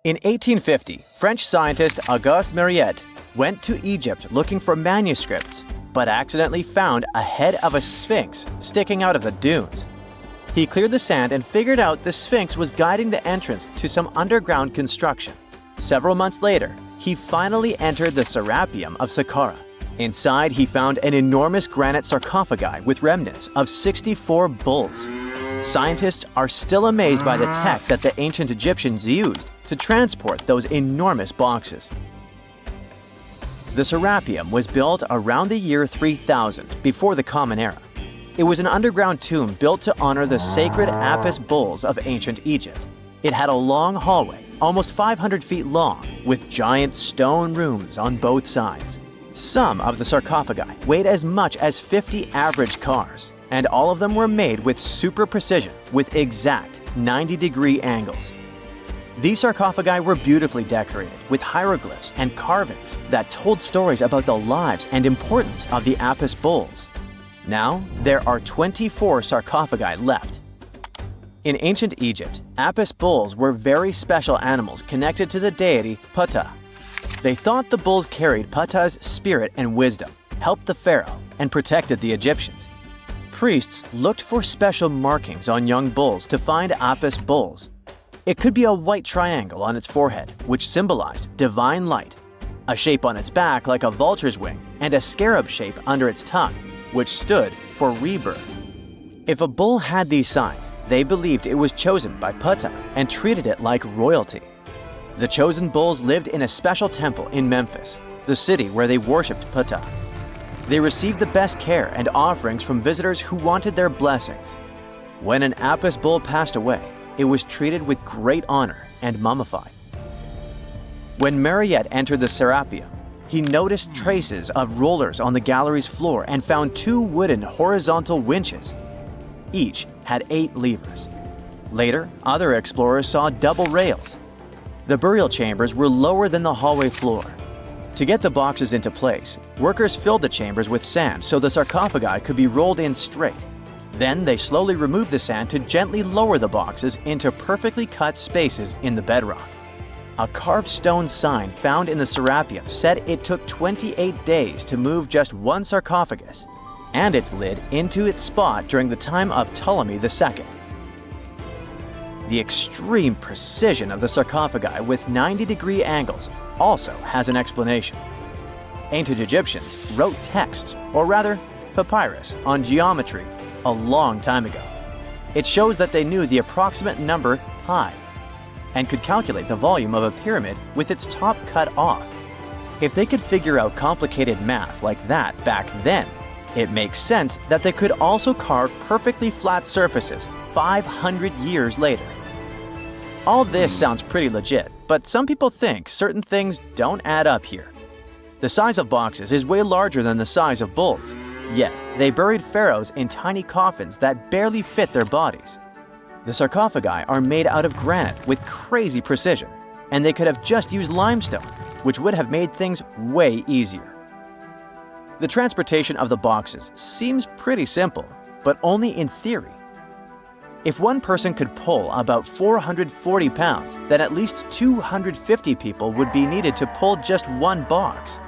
In 1850, French scientist Auguste Mariette went to Egypt looking for manuscripts, but accidentally found a head of a sphinx sticking out of the dunes. He cleared the sand and figured out the Sphinx was guiding the entrance to some underground construction. Several months later, he finally entered the Serapeum of Saqqara. Inside, he found an enormous granite sarcophagi with remnants of 64 bulls. Scientists are still amazed by the tech that the ancient Egyptians used to transport those enormous boxes. The Serapeum was built around the year 3000 before the Common Era. It was an underground tomb built to honor the sacred Apis bulls of ancient Egypt. It had a long hallway, almost 500 feet long, with giant stone rooms on both sides. Some of the sarcophagi weighed as much as 50 average cars, and all of them were made with super precision, with exact 90-degree angles. These sarcophagi were beautifully decorated with hieroglyphs and carvings that told stories about the lives and importance of the Apis bulls. Now, there are 24 sarcophagi left. In ancient Egypt, Apis bulls were very special animals connected to the deity Ptah. They thought the bulls carried Ptah's spirit and wisdom, helped the pharaoh, and protected the Egyptians. Priests looked for special markings on young bulls to find Apis bulls. It could be a white triangle on its forehead, which symbolized divine light, a shape on its back like a vulture's wing, and a scarab shape under its tongue, which stood for rebirth. If a bull had these signs, they believed it was chosen by Ptah and treated it like royalty. The chosen bulls lived in a special temple in Memphis, the city where they worshipped Ptah. They received the best care and offerings from visitors who wanted their blessings. When an Apis bull passed away, it was treated with great honor and mummified. When Mariette entered the Serapeum, he noticed traces of rollers on the gallery's floor and found 2 wooden horizontal winches. Each had 8 levers. Later, other explorers saw double rails. The burial chambers were lower than the hallway floor. To get the boxes into place, workers filled the chambers with sand so the sarcophagi could be rolled in straight. Then they slowly removed the sand to gently lower the boxes into perfectly cut spaces in the bedrock. A carved stone sign found in the Serapeum said it took 28 days to move just one sarcophagus and its lid into its spot during the time of Ptolemy II. The extreme precision of the sarcophagi with 90-degree angles also has an explanation. Ancient Egyptians wrote texts, or rather, papyrus, on geometry a long time ago. It shows that they knew the approximate number pi and could calculate the volume of a pyramid with its top cut off. If they could figure out complicated math like that back then, it makes sense that they could also carve perfectly flat surfaces 500 years later. All this sounds pretty legit, but some people think certain things don't add up here. The size of boxes is way larger than the size of bulls, yet they buried pharaohs in tiny coffins that barely fit their bodies. The sarcophagi are made out of granite with crazy precision, and they could have just used limestone, which would have made things way easier. The transportation of the boxes seems pretty simple, but only in theory. If one person could pull about 440 pounds, then at least 250 people would be needed to pull just one box.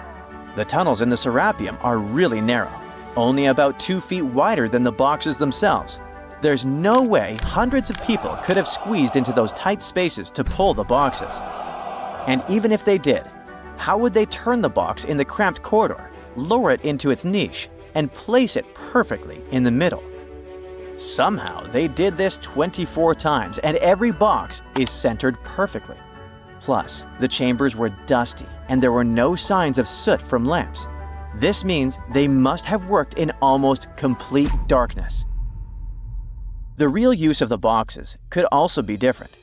The tunnels in the Serapeum are really narrow, only about 2 feet wider than the boxes themselves. There's no way hundreds of people could have squeezed into those tight spaces to pull the boxes. And even if they did, how would they turn the box in the cramped corridor, lower it into its niche, and place it perfectly in the middle? Somehow, they did this 24 times, and every box is centered perfectly. Plus, the chambers were dusty, and there were no signs of soot from lamps. This means they must have worked in almost complete darkness. The real use of the boxes could also be different.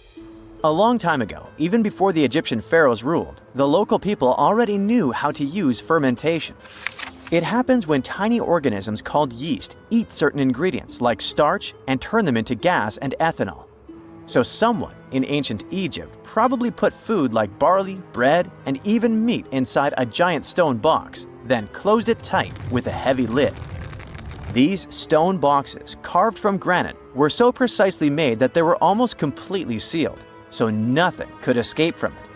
A long time ago, even before the Egyptian pharaohs ruled, the local people already knew how to use fermentation. It happens when tiny organisms called yeast eat certain ingredients like starch and turn them into gas and ethanol. So someone in ancient Egypt probably put food like barley, bread, and even meat inside a giant stone box, then closed it tight with a heavy lid. These stone boxes, carved from granite, were so precisely made that they were almost completely sealed. so nothing could escape from it.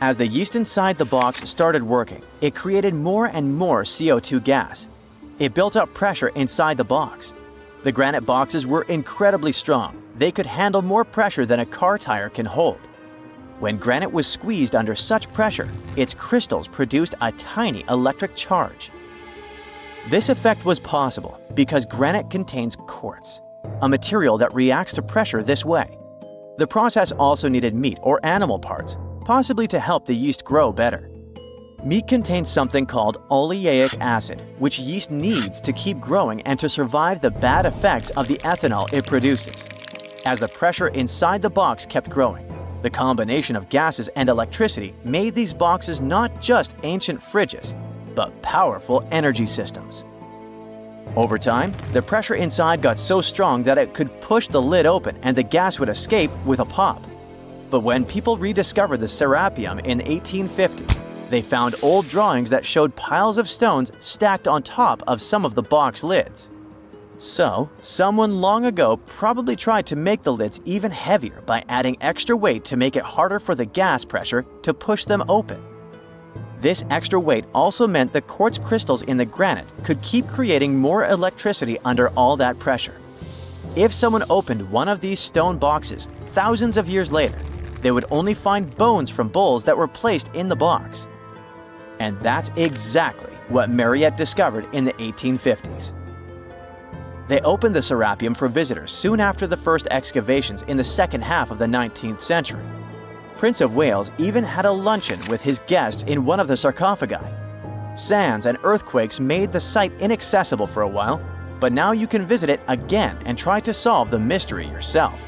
As the yeast inside the box started working, it created more and more CO2 gas. It built up pressure inside the box. The granite boxes were incredibly strong. They could handle more pressure than a car tire can hold. When granite was squeezed under such pressure, its crystals produced a tiny electric charge. This effect was possible because granite contains quartz, a material that reacts to pressure this way. The process also needed meat or animal parts, possibly to help the yeast grow better. Meat contains something called oleic acid, which yeast needs to keep growing and to survive the bad effects of the ethanol it produces. As the pressure inside the box kept growing, the combination of gases and electricity made these boxes not just ancient fridges, but powerful energy systems. Over time, the pressure inside got so strong that it could push the lid open and the gas would escape with a pop. But when people rediscovered the Serapeum in 1850, they found old drawings that showed piles of stones stacked on top of some of the box lids. So, someone long ago probably tried to make the lids even heavier by adding extra weight to make it harder for the gas pressure to push them open. This extra weight also meant the quartz crystals in the granite could keep creating more electricity under all that pressure. If someone opened one of these stone boxes thousands of years later, they would only find bones from bulls that were placed in the box. And that's exactly what Mariette discovered in the 1850s. They opened the Serapeum for visitors soon after the first excavations in the second half of the 19th century. Prince of Wales even had a luncheon with his guests in one of the sarcophagi. Sands and earthquakes made the site inaccessible for a while, but now you can visit it again and try to solve the mystery yourself.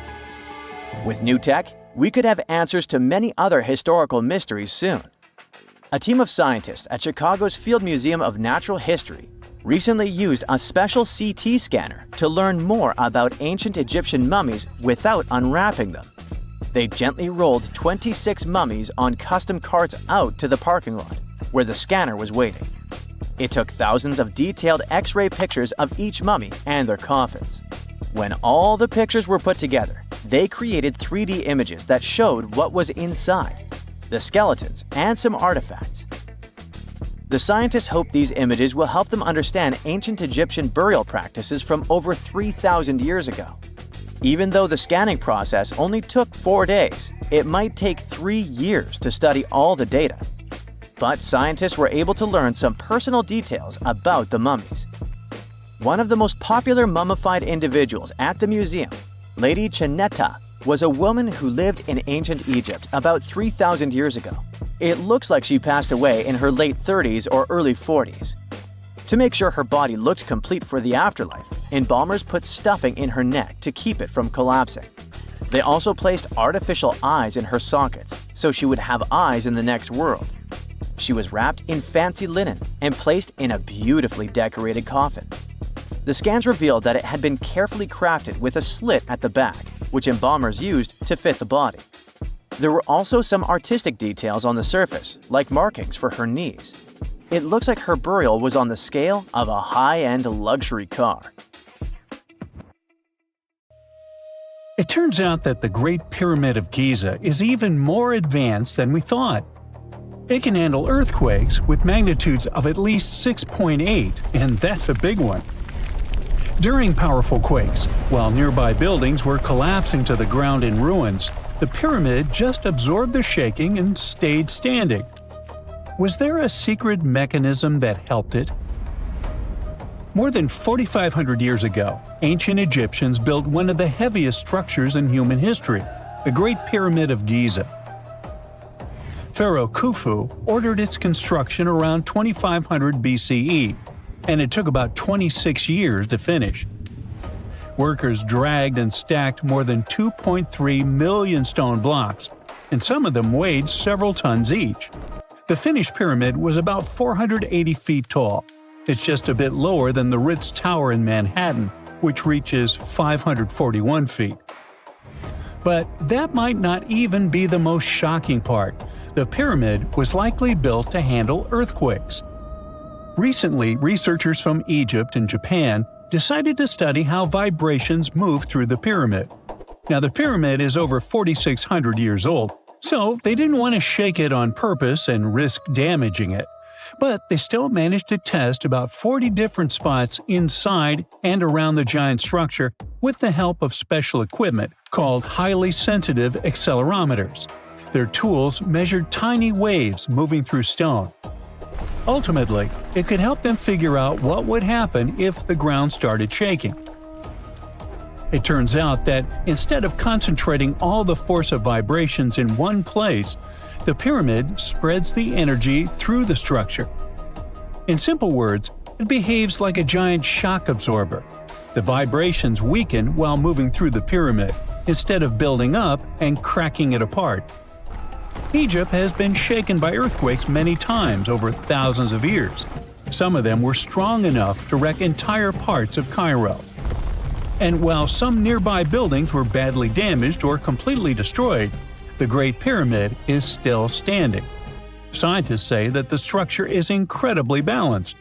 With new tech, we could have answers to many other historical mysteries soon. A team of scientists at Chicago's Field Museum of Natural History recently used a special CT scanner to learn more about ancient Egyptian mummies without unwrapping them. They gently rolled 26 mummies on custom carts out to the parking lot, where the scanner was waiting. It took thousands of detailed X-ray pictures of each mummy and their coffins. When all the pictures were put together, they created 3D images that showed what was inside, the skeletons, and some artifacts. The scientists hope these images will help them understand ancient Egyptian burial practices from over 3,000 years ago. Even though the scanning process only took 4 days, it might take 3 years to study all the data. But scientists were able to learn some personal details about the mummies. One of the most popular mummified individuals at the museum, Lady Cheneta, was a woman who lived in ancient Egypt about 3,000 years ago. It looks like she passed away in her late 30s or early 40s. To make sure her body looked complete for the afterlife, embalmers put stuffing in her neck to keep it from collapsing. They also placed artificial eyes in her sockets, so she would have eyes in the next world. She was wrapped in fancy linen and placed in a beautifully decorated coffin. The scans revealed that it had been carefully crafted with a slit at the back, which embalmers used to fit the body. There were also some artistic details on the surface, like markings for her knees. It looks like her burial was on the scale of a high-end luxury car. It turns out that the Great Pyramid of Giza is even more advanced than we thought. It can handle earthquakes with magnitudes of at least 6.8, and that's a big one. During powerful quakes, while nearby buildings were collapsing to the ground in ruins, the pyramid just absorbed the shaking and stayed standing. Was there a secret mechanism that helped it? More than 4,500 years ago, ancient Egyptians built one of the heaviest structures in human history, the Great Pyramid of Giza. Pharaoh Khufu ordered its construction around 2500 BCE, and it took about 26 years to finish. Workers dragged and stacked more than 2.3 million stone blocks, and some of them weighed several tons each. The finished pyramid was about 480 feet tall. It's just a bit lower than the Ritz Tower in Manhattan, which reaches 541 feet. But that might not even be the most shocking part. The pyramid was likely built to handle earthquakes. Recently, researchers from Egypt and Japan decided to study how vibrations move through the pyramid. Now, the pyramid is over 4,600 years old, so they didn't want to shake it on purpose and risk damaging it. But they still managed to test about 40 different spots inside and around the giant structure with the help of special equipment called highly sensitive accelerometers. Their tools measured tiny waves moving through stone. Ultimately, it could help them figure out what would happen if the ground started shaking. It turns out that instead of concentrating all the force of vibrations in one place, the pyramid spreads the energy through the structure. In simple words, it behaves like a giant shock absorber. The vibrations weaken while moving through the pyramid, instead of building up and cracking it apart. Egypt has been shaken by earthquakes many times over thousands of years. Some of them were strong enough to wreck entire parts of Cairo. And while some nearby buildings were badly damaged or completely destroyed, the Great Pyramid is still standing. Scientists say that the structure is incredibly balanced.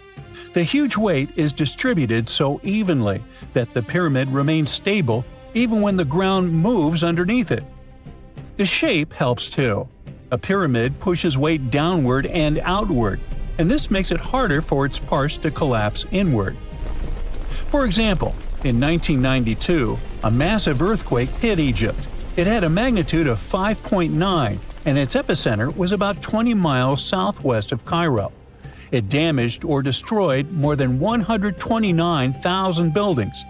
The huge weight is distributed so evenly that the pyramid remains stable even when the ground moves underneath it. The shape helps too. A pyramid pushes weight downward and outward, and this makes it harder for its parts to collapse inward. For example, in 1992, a massive earthquake hit Egypt. It had a magnitude of 5.9, and its epicenter was about 20 miles southwest of Cairo. It damaged or destroyed more than 129,000 buildings.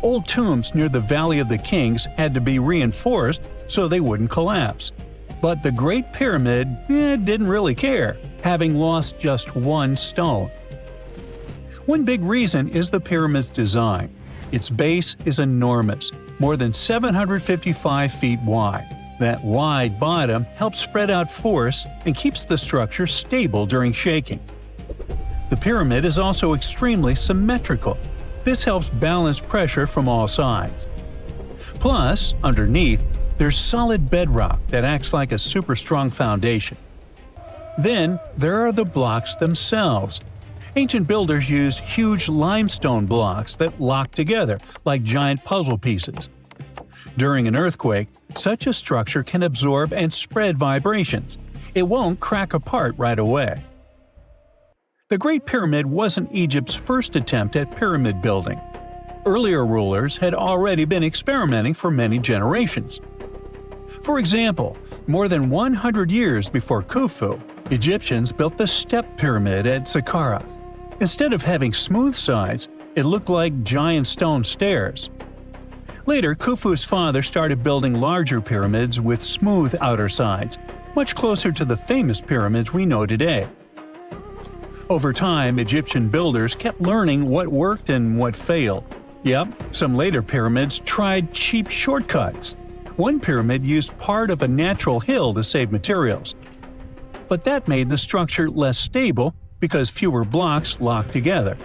Old tombs near the Valley of the Kings had to be reinforced so they wouldn't collapse. But the Great Pyramid didn't really care, having lost just one stone. One big reason is the pyramid's design. Its base is enormous, more than 755 feet wide. That wide bottom helps spread out force and keeps the structure stable during shaking. The pyramid is also extremely symmetrical. This helps balance pressure from all sides. Plus, underneath, there's solid bedrock that acts like a super strong foundation. Then, there are the blocks themselves. Ancient builders used huge limestone blocks that lock together like giant puzzle pieces. During an earthquake, such a structure can absorb and spread vibrations. It won't crack apart right away. The Great Pyramid wasn't Egypt's first attempt at pyramid building. Earlier rulers had already been experimenting for many generations. For example, more than 100 years before Khufu, Egyptians built the step pyramid at Saqqara. Instead of having smooth sides, it looked like giant stone stairs. Later, Khufu's father started building larger pyramids with smooth outer sides, much closer to the famous pyramids we know today. Over time, Egyptian builders kept learning what worked and what failed. Yep, some later pyramids tried cheap shortcuts. One pyramid used part of a natural hill to save materials. But that made the structure less stable because fewer blocks locked together.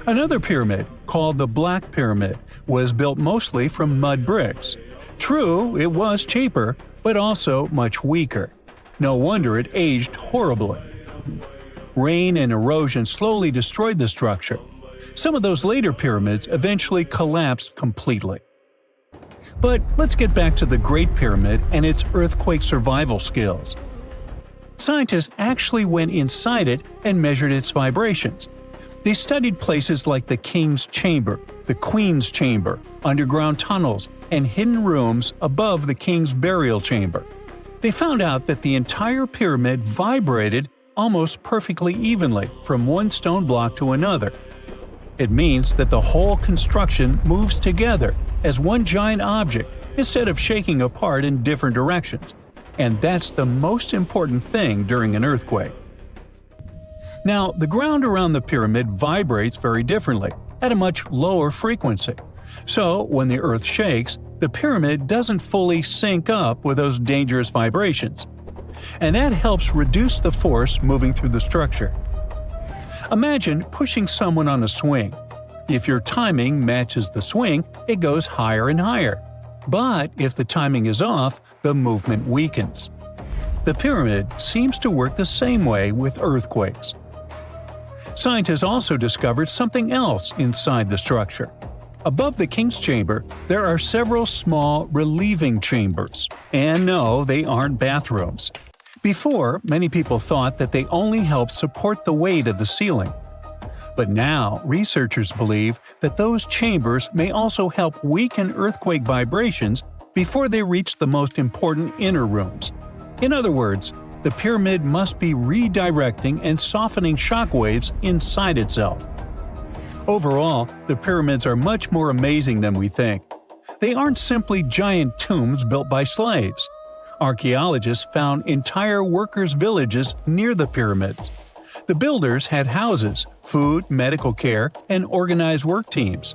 Another pyramid, called the Black Pyramid, was built mostly from mud bricks. True, it was cheaper, but also much weaker. No wonder it aged horribly. Rain and erosion slowly destroyed the structure. Some of those later pyramids eventually collapsed completely. But let's get back to the Great Pyramid and its earthquake survival skills. Scientists actually went inside it and measured its vibrations. They studied places like the King's Chamber, the Queen's Chamber, underground tunnels, and hidden rooms above the King's Burial Chamber. They found out that the entire pyramid vibrated almost perfectly evenly from one stone block to another. It means that the whole construction moves together as one giant object instead of shaking apart in different directions. And that's the most important thing during an earthquake. Now, the ground around the pyramid vibrates very differently, at a much lower frequency. So, when the earth shakes, the pyramid doesn't fully sync up with those dangerous vibrations. And that helps reduce the force moving through the structure. Imagine pushing someone on a swing. If your timing matches the swing, it goes higher and higher. But if the timing is off, the movement weakens. The pyramid seems to work the same way with earthquakes. Scientists also discovered something else inside the structure. Above the king's chamber, there are several small relieving chambers. And no, they aren't bathrooms. Before, many people thought that they only help support the weight of the ceiling. But now, researchers believe that those chambers may also help weaken earthquake vibrations before they reach the most important inner rooms. In other words, the pyramid must be redirecting and softening shock waves inside itself. Overall, the pyramids are much more amazing than we think. They aren't simply giant tombs built by slaves. Archaeologists found entire workers' villages near the pyramids. The builders had houses, food, medical care, and organized work teams.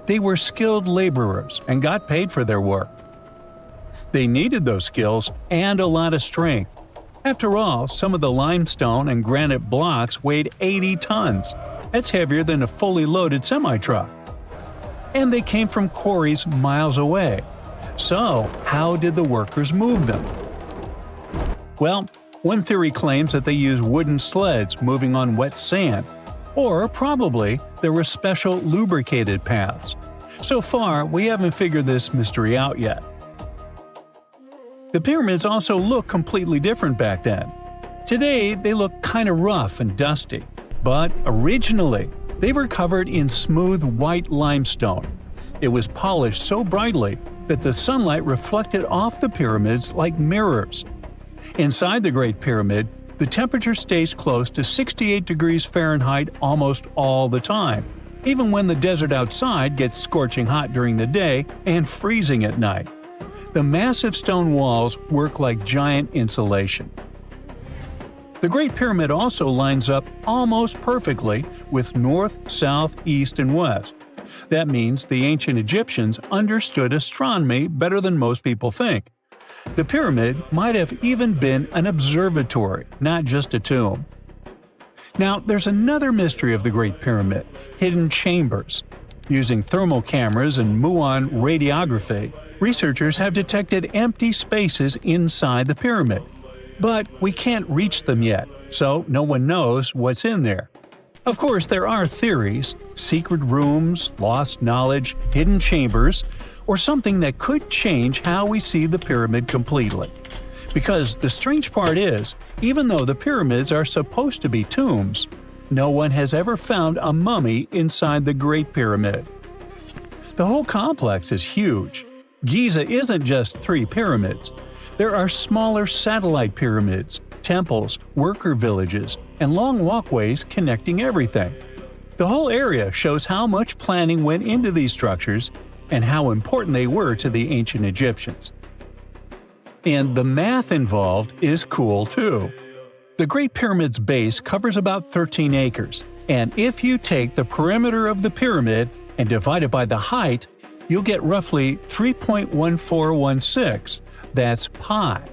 They were skilled laborers and got paid for their work. They needed those skills and a lot of strength. After all, some of the limestone and granite blocks weighed 80 tons. That's heavier than a fully loaded semi-truck. And they came from quarries miles away. So, how did the workers move them? Well, one theory claims that they used wooden sleds moving on wet sand, or probably there were special lubricated paths. So far, we haven't figured this mystery out yet. The pyramids also look completely different back then. Today, they look kind of rough and dusty, but originally, they were covered in smooth white limestone. It was polished so brightly that the sunlight reflected off the pyramids like mirrors. Inside the Great Pyramid, the temperature stays close to 68 degrees Fahrenheit almost all the time, even when the desert outside gets scorching hot during the day and freezing at night. The massive stone walls work like giant insulation. The Great Pyramid also lines up almost perfectly with north, south, east, and west. That means the ancient Egyptians understood astronomy better than most people think. The pyramid might have even been an observatory, not just a tomb. Now, there's another mystery of the Great Pyramid: hidden chambers. Using thermal cameras and muon radiography, researchers have detected empty spaces inside the pyramid. But we can't reach them yet, so no one knows what's in there. Of course, there are theories: secret rooms, lost knowledge, hidden chambers, or something that could change how we see the pyramid completely. Because the strange part is, even though the pyramids are supposed to be tombs, no one has ever found a mummy inside the Great Pyramid. The whole complex is huge. Giza isn't just 3 pyramids. There are smaller satellite pyramids, temples, worker villages, and long walkways connecting everything. The whole area shows how much planning went into these structures and how important they were to the ancient Egyptians. And the math involved is cool too. The Great Pyramid's base covers about 13 acres, and if you take the perimeter of the pyramid and divide it by the height, you'll get roughly 3.1416. That's pi.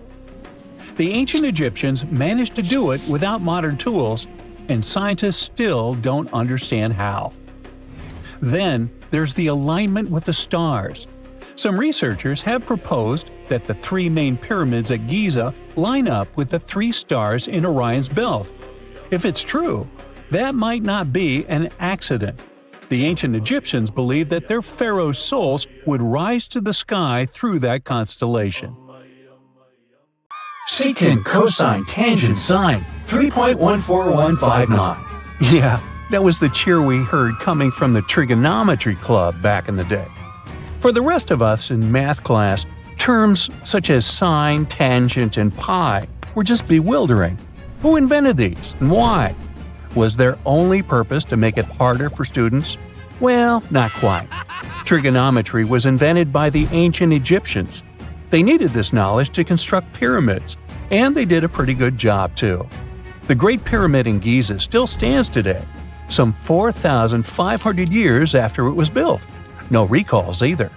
The ancient Egyptians managed to do it without modern tools, and scientists still don't understand how. Then, there's the alignment with the stars. Some researchers have proposed that the 3 main pyramids at Giza line up with the 3 stars in Orion's belt. If it's true, that might not be an accident. The ancient Egyptians believed that their pharaoh's souls would rise to the sky through that constellation. Secant, cosine, tangent, sine, 3.14159. Yeah, that was the cheer we heard coming from the trigonometry club back in the day. For the rest of us in math class, terms such as sine, tangent, and pi were just bewildering. Who invented these and why? Was their only purpose to make it harder for students? Well, not quite. Trigonometry was invented by the ancient Egyptians. They needed this knowledge to construct pyramids, and they did a pretty good job too. The Great Pyramid in Giza still stands today, some 4,500 years after it was built. No recalls either.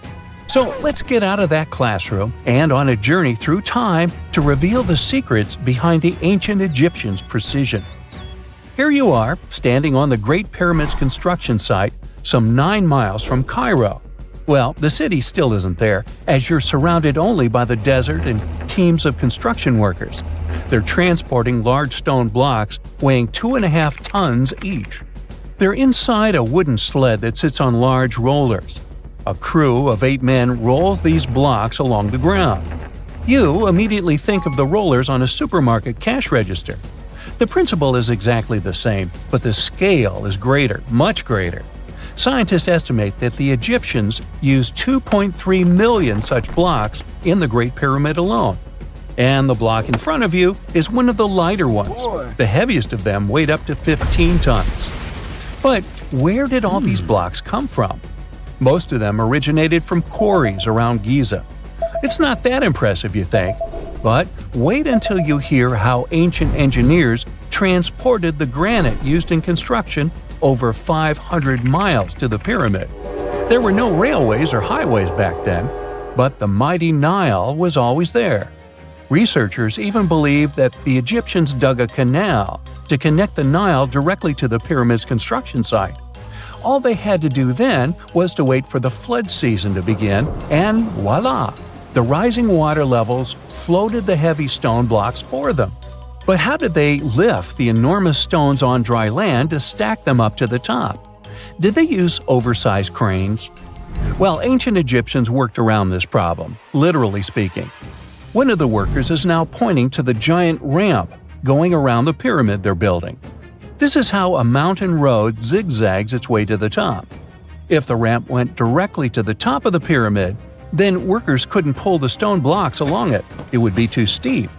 So let's get out of that classroom and on a journey through time to reveal the secrets behind the ancient Egyptians' precision. Here you are, standing on the Great Pyramid's construction site, some 9 miles from Cairo. Well, the city still isn't there, as you're surrounded only by the desert and teams of construction workers. They're transporting large stone blocks weighing 2.5 tons each. They're inside a wooden sled that sits on large rollers. A crew of 8 men rolls these blocks along the ground. You immediately think of the rollers on a supermarket cash register. The principle is exactly the same, but the scale is greater, much greater. Scientists estimate that the Egyptians used 2.3 million such blocks in the Great Pyramid alone. And the block in front of you is one of the lighter ones. The heaviest of them weighed up to 15 tons. But where did all these blocks come from? Most of them originated from quarries around Giza. It's not that impressive, you think, but wait until you hear how ancient engineers transported the granite used in construction over 500 miles to the pyramid. There were no railways or highways back then, but the mighty Nile was always there. Researchers even believe that the Egyptians dug a canal to connect the Nile directly to the pyramid's construction site. All they had to do then was to wait for the flood season to begin, and voila! The rising water levels floated the heavy stone blocks for them. But how did they lift the enormous stones on dry land to stack them up to the top? Did they use oversized cranes? Well, ancient Egyptians worked around this problem, literally speaking. One of the workers is now pointing to the giant ramp going around the pyramid they're building. This is how a mountain road zigzags its way to the top. If the ramp went directly to the top of the pyramid, then workers couldn't pull the stone blocks along it. It would be too steep.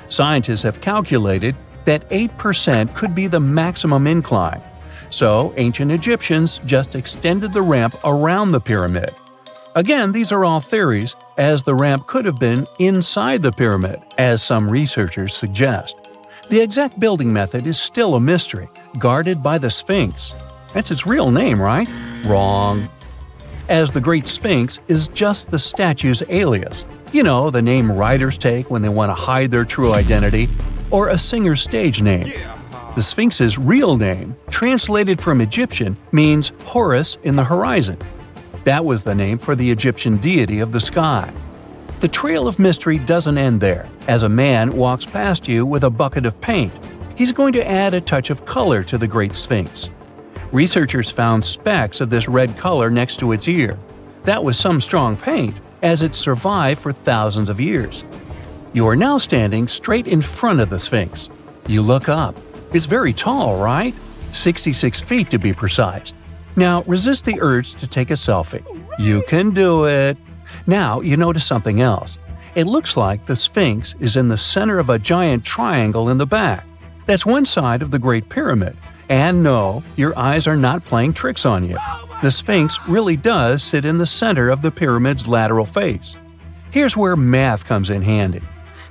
Scientists have calculated that 8% could be the maximum incline. So ancient Egyptians just extended the ramp around the pyramid. Again, these are all theories, as the ramp could have been inside the pyramid, as some researchers suggest. The exact building method is still a mystery, guarded by the Sphinx. That's its real name, right? Wrong. As the Great Sphinx is just the statue's alias. You know, the name writers take when they want to hide their true identity, or a singer's stage name. The Sphinx's real name, translated from Egyptian, means Horus in the horizon. That was the name for the Egyptian deity of the sky. The trail of mystery doesn't end there. As a man walks past you with a bucket of paint, he's going to add a touch of color to the Great Sphinx. Researchers found specks of this red color next to its ear. That was some strong paint, as it survived for thousands of years. You are now standing straight in front of the Sphinx. You look up. It's very tall, right? 66 feet to be precise. Now resist the urge to take a selfie. You can do it. Now you notice something else. It looks like the Sphinx is in the center of a giant triangle in the back. That's one side of the Great Pyramid. And no, your eyes are not playing tricks on you. The Sphinx really does sit in the center of the pyramid's lateral face. Here's where math comes in handy.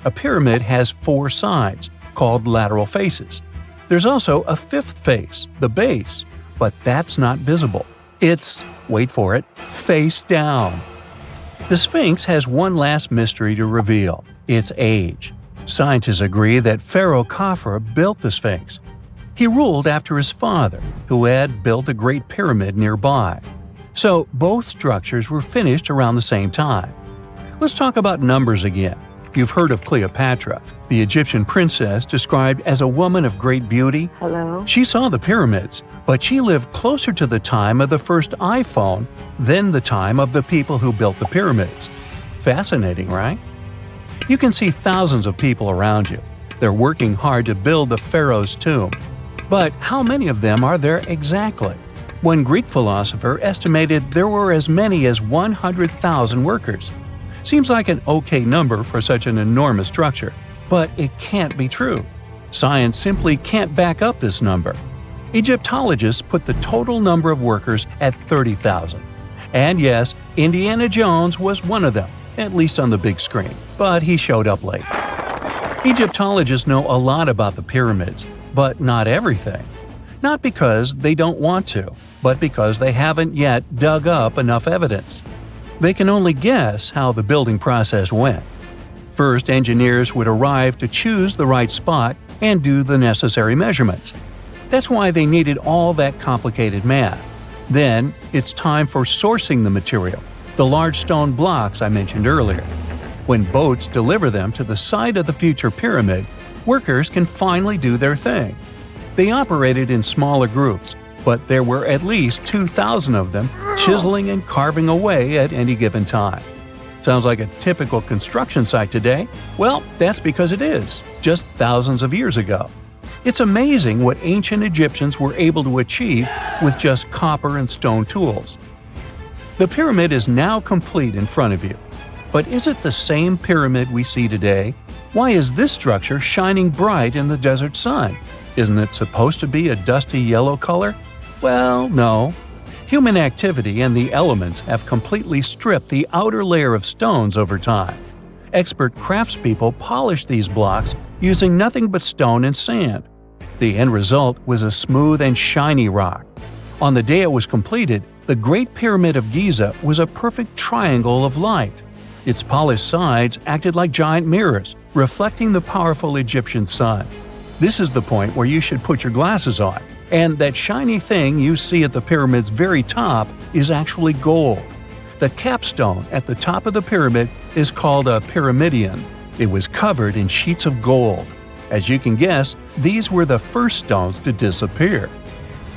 A pyramid has 4 sides, called lateral faces. There's also a 5th face, the base, but that's not visible. It's, wait for it, face down. The Sphinx has one last mystery to reveal: its age. Scientists agree that Pharaoh Khafre built the Sphinx. He ruled after his father, who had built a great pyramid nearby. So both structures were finished around the same time. Let's talk about numbers again. You've heard of Cleopatra, the Egyptian princess described as a woman of great beauty. Hello? She saw the pyramids, but she lived closer to the time of the first iPhone than the time of the people who built the pyramids. Fascinating, right? You can see thousands of people around you. They're working hard to build the pharaoh's tomb. But how many of them are there exactly? One Greek philosopher estimated there were as many as 100,000 workers. Seems like an okay number for such an enormous structure, but it can't be true. Science simply can't back up this number. Egyptologists put the total number of workers at 30,000. And yes, Indiana Jones was one of them, at least on the big screen, but he showed up late. Egyptologists know a lot about the pyramids, but not everything. Not because they don't want to, but because they haven't yet dug up enough evidence. They can only guess how the building process went. First, engineers would arrive to choose the right spot and do the necessary measurements. That's why they needed all that complicated math. Then, it's time for sourcing the material, the large stone blocks I mentioned earlier. When boats deliver them to the site of the future pyramid, workers can finally do their thing. They operated in smaller groups, but there were at least 2,000 of them chiseling and carving away at any given time. Sounds like a typical construction site today? Well, that's because it is, just thousands of years ago. It's amazing what ancient Egyptians were able to achieve with just copper and stone tools. The pyramid is now complete in front of you. But is it the same pyramid we see today? Why is this structure shining bright in the desert sun? Isn't it supposed to be a dusty yellow color? Well, no. Human activity and the elements have completely stripped the outer layer of stones over time. Expert craftspeople polished these blocks using nothing but stone and sand. The end result was a smooth and shiny rock. On the day it was completed, the Great Pyramid of Giza was a perfect triangle of light. Its polished sides acted like giant mirrors, reflecting the powerful Egyptian sun. This is the point where you should put your glasses on, and that shiny thing you see at the pyramid's very top is actually gold. The capstone at the top of the pyramid is called a pyramidion. It was covered in sheets of gold. As you can guess, these were the first stones to disappear.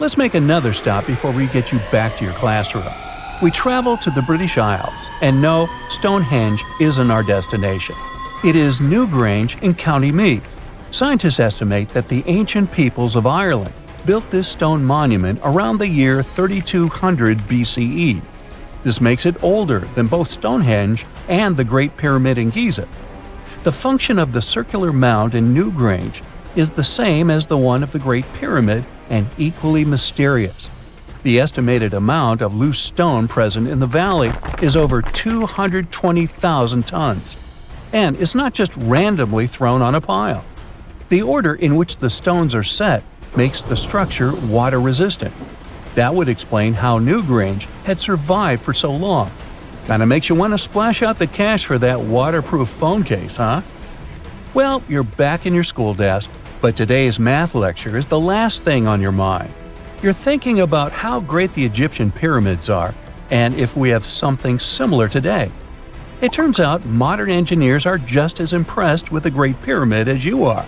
Let's make another stop before we get you back to your classroom. We travel to the British Isles, and no, Stonehenge isn't our destination. It is Newgrange in County Meath. Scientists estimate that the ancient peoples of Ireland built this stone monument around the year 3200 BCE. This makes it older than both Stonehenge and the Great Pyramid in Giza. The function of the circular mound in Newgrange is the same as the one of the Great Pyramid and equally mysterious. The estimated amount of loose stone present in the valley is over 220,000 tons. And it's not just randomly thrown on a pile. The order in which the stones are set makes the structure water-resistant. That would explain how Newgrange had survived for so long. Kinda makes you want to splash out the cash for that waterproof phone case, huh? Well, you're back in your school desk, but today's math lecture is the last thing on your mind. You're thinking about how great the Egyptian pyramids are, and if we have something similar today. It turns out modern engineers are just as impressed with the Great Pyramid as you are.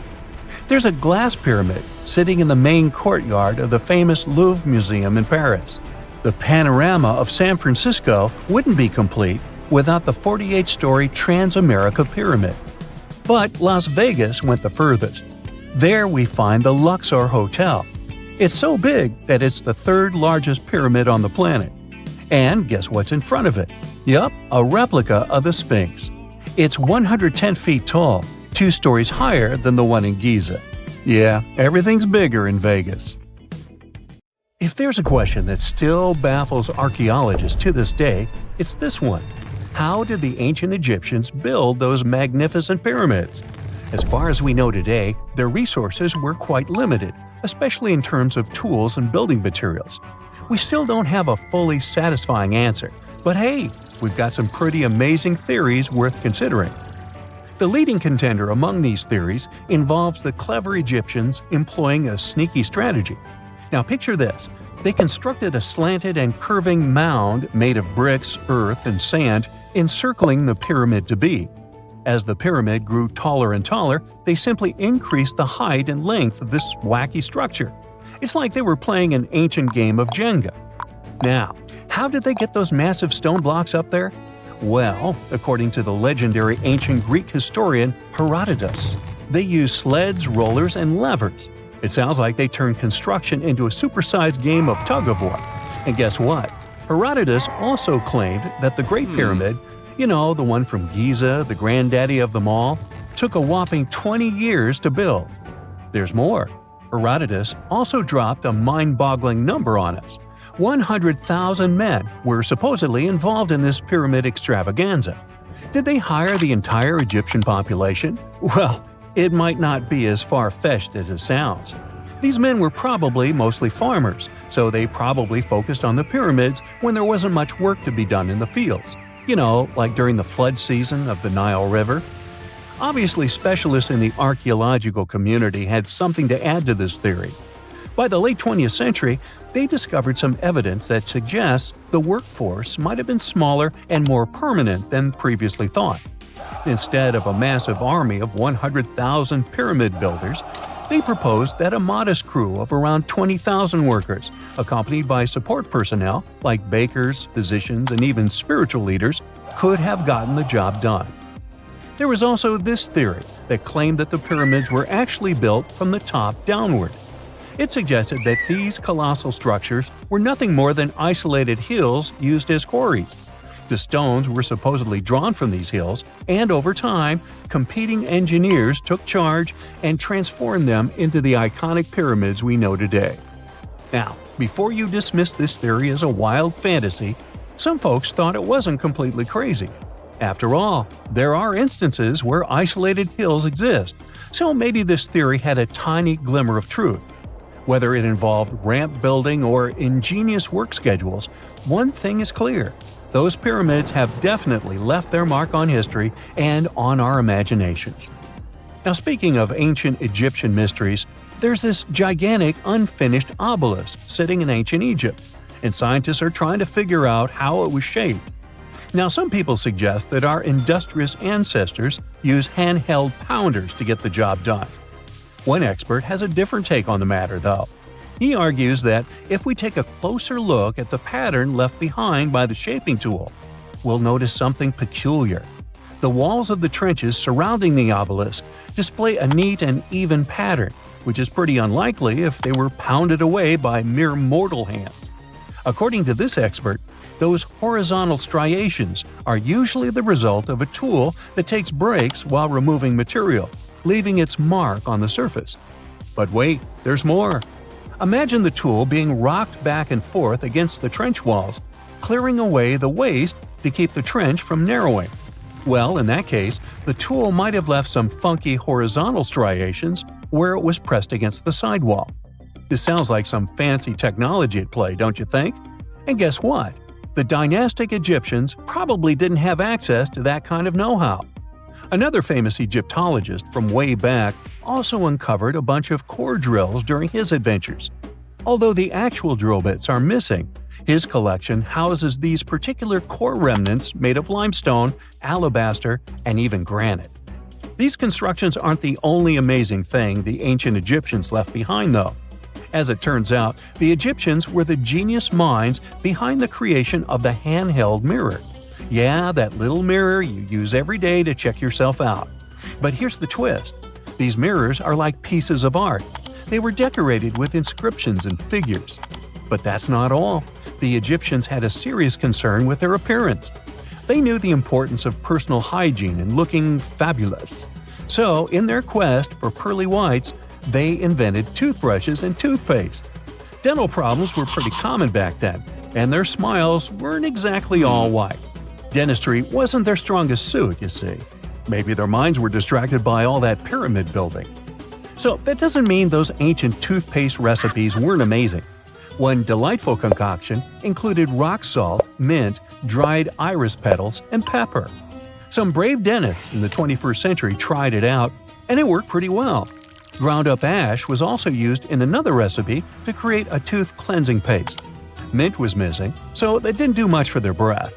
There's a glass pyramid sitting in the main courtyard of the famous Louvre Museum in Paris. The panorama of San Francisco wouldn't be complete without the 48-story Trans-America Pyramid. But Las Vegas went the furthest. There we find the Luxor Hotel. It's so big that it's the third largest pyramid on the planet. And guess what's in front of it? Yup, a replica of the Sphinx. It's 110 feet tall, 2 stories higher than the one in Giza. Yeah, everything's bigger in Vegas. If there's a question that still baffles archaeologists to this day, it's this one. How did the ancient Egyptians build those magnificent pyramids? As far as we know today, their resources were quite limited, especially in terms of tools and building materials. We still don't have a fully satisfying answer, but hey, we've got some pretty amazing theories worth considering. The leading contender among these theories involves the clever Egyptians employing a sneaky strategy. Now picture this. They constructed a slanted and curving mound made of bricks, earth, and sand encircling the pyramid to be. As the pyramid grew taller and taller, they simply increased the height and length of this wacky structure. It's like they were playing an ancient game of Jenga. Now, how did they get those massive stone blocks up there? Well, according to the legendary ancient Greek historian Herodotus, they used sleds, rollers, and levers. It sounds like they turned construction into a supersized game of tug-of-war. And guess what? Herodotus also claimed that the Great Pyramid, the one from Giza, the granddaddy of them all, took a whopping 20 years to build. There's more. Herodotus also dropped a mind-boggling number on us. 100,000 men were supposedly involved in this pyramid extravaganza. Did they hire the entire Egyptian population? Well, it might not be as far-fetched as it sounds. These men were probably mostly farmers, so they probably focused on the pyramids when there wasn't much work to be done in the fields. Like during the flood season of the Nile River. Obviously, specialists in the archaeological community had something to add to this theory. By the late 20th century, they discovered some evidence that suggests the workforce might have been smaller and more permanent than previously thought. Instead of a massive army of 100,000 pyramid builders, They proposed that a modest crew of around 20,000 workers, accompanied by support personnel like bakers, physicians, and even spiritual leaders, could have gotten the job done. There was also this theory that claimed that the pyramids were actually built from the top downward. It suggested that these colossal structures were nothing more than isolated hills used as quarries. The stones were supposedly drawn from these hills, and over time, competing engineers took charge and transformed them into the iconic pyramids we know today. Now, before you dismiss this theory as a wild fantasy, some folks thought it wasn't completely crazy. After all, there are instances where isolated hills exist, so maybe this theory had a tiny glimmer of truth. Whether it involved ramp building or ingenious work schedules, one thing is clear. Those pyramids have definitely left their mark on history and on our imaginations. Now, speaking of ancient Egyptian mysteries, there's this gigantic unfinished obelisk sitting in ancient Egypt, and scientists are trying to figure out how it was shaped. Now, some people suggest that our industrious ancestors used handheld pounders to get the job done. One expert has a different take on the matter, though. He argues that if we take a closer look at the pattern left behind by the shaping tool, we'll notice something peculiar. The walls of the trenches surrounding the obelisk display a neat and even pattern, which is pretty unlikely if they were pounded away by mere mortal hands. According to this expert, those horizontal striations are usually the result of a tool that takes breaks while removing material, leaving its mark on the surface. But wait, there's more. Imagine the tool being rocked back and forth against the trench walls, clearing away the waste to keep the trench from narrowing. Well, in that case, the tool might have left some funky horizontal striations where it was pressed against the sidewall. This sounds like some fancy technology at play, don't you think? And guess what? The dynastic Egyptians probably didn't have access to that kind of know-how. Another famous Egyptologist from way back also uncovered a bunch of core drills during his adventures. Although the actual drill bits are missing, his collection houses these particular core remnants made of limestone, alabaster, and even granite. These constructions aren't the only amazing thing the ancient Egyptians left behind, though. As it turns out, the Egyptians were the genius minds behind the creation of the handheld mirror. Yeah, that little mirror you use every day to check yourself out. But here's the twist. These mirrors are like pieces of art. They were decorated with inscriptions and figures. But that's not all. The Egyptians had a serious concern with their appearance. They knew the importance of personal hygiene and looking fabulous. So, in their quest for pearly whites, they invented toothbrushes and toothpaste. Dental problems were pretty common back then, and their smiles weren't exactly all white. Dentistry wasn't their strongest suit, you see. Maybe their minds were distracted by all that pyramid building. So that doesn't mean those ancient toothpaste recipes weren't amazing. One delightful concoction included rock salt, mint, dried iris petals, and pepper. Some brave dentists in the 21st century tried it out, and it worked pretty well. Ground-up ash was also used in another recipe to create a tooth cleansing paste. Mint was missing, so that didn't do much for their breath.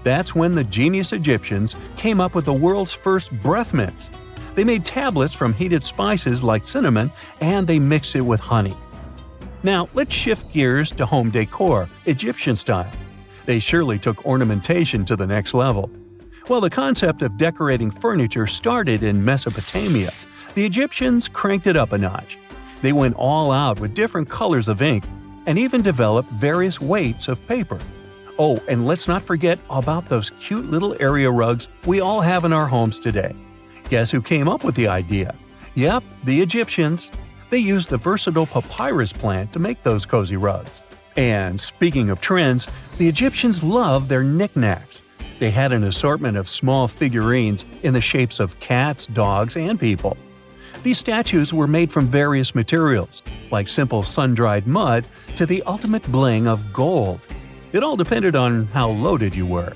That's when the genius Egyptians came up with the world's first breath mints. They made tablets from heated spices like cinnamon, and they mixed it with honey. Now, let's shift gears to home decor, Egyptian style. They surely took ornamentation to the next level. While the concept of decorating furniture started in Mesopotamia, the Egyptians cranked it up a notch. They went all out with different colors of ink and even developed various weights of paper. Oh, and let's not forget about those cute little area rugs we all have in our homes today. Guess who came up with the idea? Yep, the Egyptians. They used the versatile papyrus plant to make those cozy rugs. And speaking of trends, the Egyptians loved their knickknacks. They had an assortment of small figurines in the shapes of cats, dogs, and people. These statues were made from various materials, like simple sun-dried mud to the ultimate bling of gold. It all depended on how loaded you were.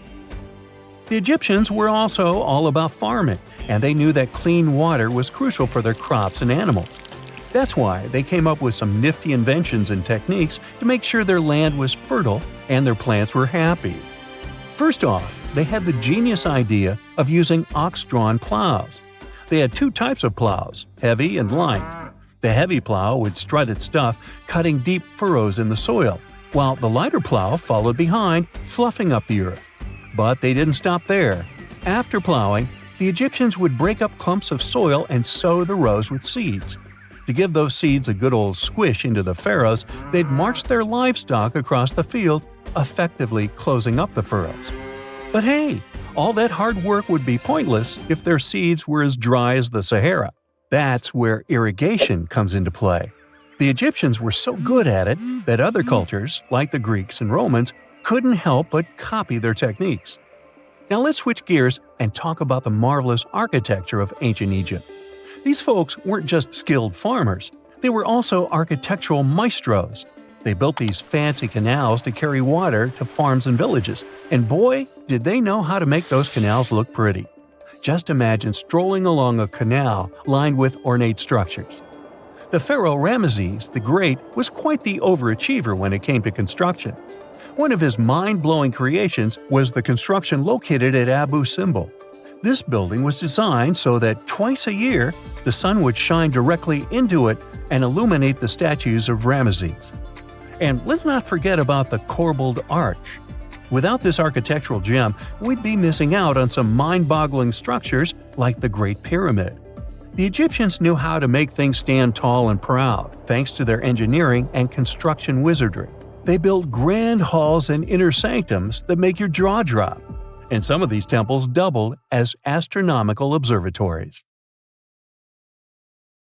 The Egyptians were also all about farming, and they knew that clean water was crucial for their crops and animals. That's why they came up with some nifty inventions and techniques to make sure their land was fertile and their plants were happy. First off, they had the genius idea of using ox-drawn plows. They had two types of plows, heavy and light. The heavy plow would strut its stuff, cutting deep furrows in the soil, while the lighter plow followed behind, fluffing up the earth. But they didn't stop there. After plowing, the Egyptians would break up clumps of soil and sow the rows with seeds. To give those seeds a good old squish into the furrows, they'd march their livestock across the field, effectively closing up the furrows. But hey, all that hard work would be pointless if their seeds were as dry as the Sahara. That's where irrigation comes into play. The Egyptians were so good at it that other cultures, like the Greeks and Romans, couldn't help but copy their techniques. Now let's switch gears and talk about the marvelous architecture of ancient Egypt. These folks weren't just skilled farmers, they were also architectural maestros. They built these fancy canals to carry water to farms and villages, and boy, did they know how to make those canals look pretty. Just imagine strolling along a canal lined with ornate structures. The pharaoh Ramesses the Great was quite the overachiever when it came to construction. One of his mind-blowing creations was the construction located at Abu Simbel. This building was designed so that twice a year, the sun would shine directly into it and illuminate the statues of Ramesses. And let's not forget about the corbelled arch. Without this architectural gem, we'd be missing out on some mind-boggling structures like the Great Pyramid. The Egyptians knew how to make things stand tall and proud, thanks to their engineering and construction wizardry. They built grand halls and inner sanctums that make your jaw drop. And some of these temples doubled as astronomical observatories.